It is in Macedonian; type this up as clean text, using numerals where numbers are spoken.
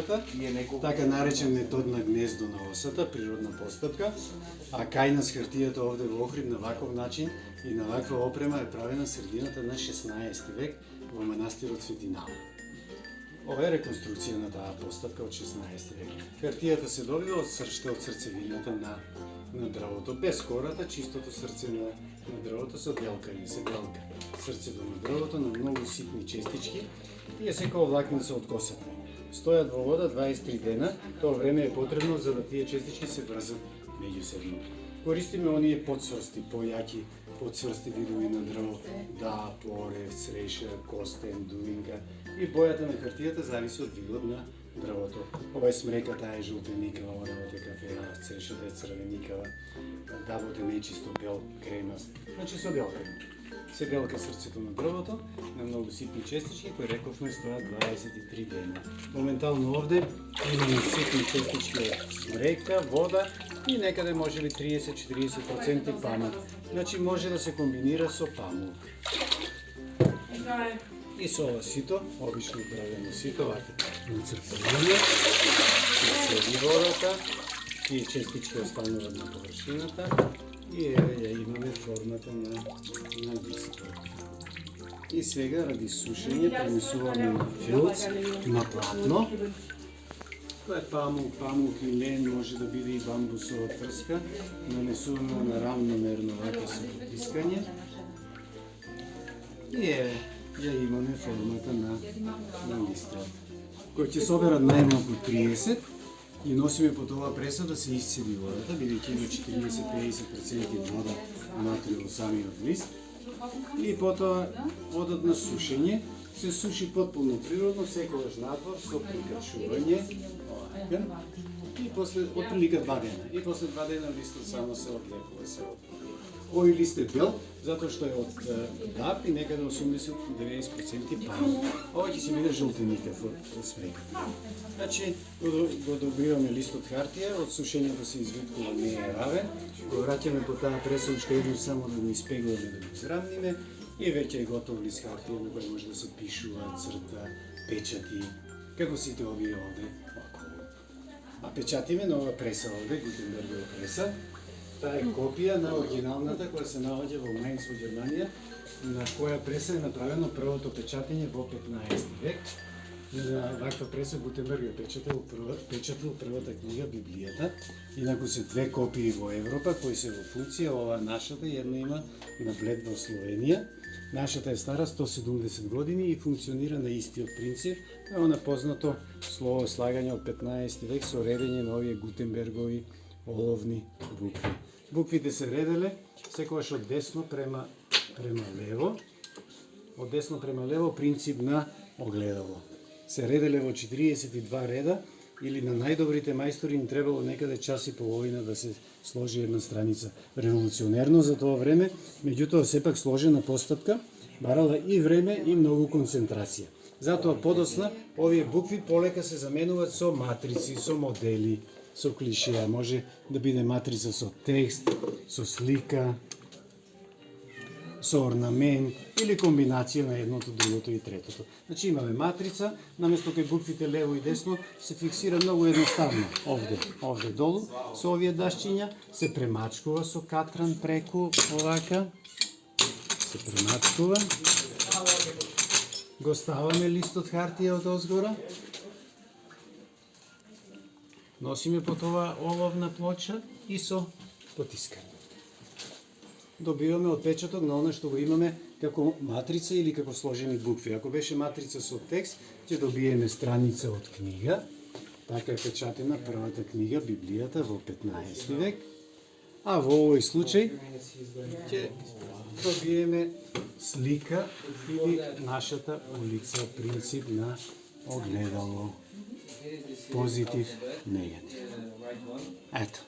хартијата, така наречен метод на гнездо на осата, природна постапка, а кај нас хартијата овде во Охрид на ваков начин и на ваква опрема е правена средината на 16 век во манастирот Свети Наум. Ова е реконструкција на таа постапка од 16 век. Хартијата се добива од срцевината на дрвото, без кората, чистото срце на дрвото со белка, не се белка. Срцето на дрвото на многу ситни честички и е секој влакница од косата. Стојат во вода 23 дена, тоа време е потребно за да тие честички се врзат меѓусебно. Користиме оние подсврсти, појаки подсврсти видови на дрво, да, порев, цреша, костен, дувинка и бојата на хартијата зависи од видот на дрвото. Ова е смрека, таа е жолтеникава, оравот е кафеава, црешата е црвеникава, дабот е нечисто бел, кремаст, значи со белка. Се белка срцето на дрвото, на многу ситни честички, кои рековме стојат 23 дена. Моментално овде имаме ситни честички од смрека, вода и некаде може би 30-40% памук. Значи може да се комбинира со памук. И со ова сито, обично правено сито, вака нацрпуваме, седи водата, тие честички остануват на површината и еве ја имаме формата на лист. И сега ради сушење пренесуваме на филц, на платно. Тоа е памук и лен, може да биде и бамбусова трска. Нанесуваме на равномерно вака со потискање. И еве, ја имаме формата на листот, кој ќе соберат најмалку 30 и носиме по тоа преса да се исцеди водата, бидејќи има 40-50% вода внатре во самиот лист. И потоа одат на сушење, се суши потполно природно, секогаш надвор со прикачување. И после отприлика 2 дена. И после 2 дена листот само се отлепува, се отлепува. Овој лист е бел, затоа што е од дап и некаде 80-90% памук. Ова ќе си биде жолтеникав од смреката. Значи, го добиваме листот хартија, од сушењето се извиткува не е равен, го враќаме по таа пресалучка едно само да го испегламе, да го изравниме и веќе е готов лист хартија на кој може да се пишува, црта, печати, како сите овие овде околу. А печатиме на ова преса овде, Гутенбергова преса. Таа е копија на оригиналната која се наоѓа во Мајнц во Германија, на која преса е направено првото печатење во 15 век. На ваква преса Гутенберг е печатил првата книга Библијата. Инаку се 2 копии во Европа кои се во функција, ова нашата и една има на Блед во Словенија. Нашата е стара 170 години и функционира на истиот принцип, е она познато слово слагање од 15 век со редење на овие Гутенбергови оловни букви. Буквите се ределе секогаш од десно према лево. Од десно према лево принцип на огледало. Се ределе во 42 реда или на најдобрите мајстори им требало некаде час и половина да се сложи една страница. Револуционерно за тоа време, меѓутоа сепак сложена постапка барала и време и многу концентрација. Затоа подоцна овие букви полека се заменуваат со матрици, со модели, со клишеа. Може да биде матрица со текст, со слика, со орнамент или комбинација на едното, другото и третото. Значи имаме матрица, наместо кај буквите лево и десно се фиксира многу едноставно. Овде долу, со овие дашчиња, се премачкува со катран преку овака. Се премачкува. Го ставаме листот хартија од озгора. Носиме по това оловна плоча и со потискање. Добиваме отпечаток на оно што го имаме како матрица или како сложени букви. Ако беше матрица со текст, ќе добиеме страница од книга. Така е печатена првата книга, Библијата, во 15 век. А во овој случај ќе добиеме слика или нашата улица, принцип на огледало. Позитив, негатив. Ето.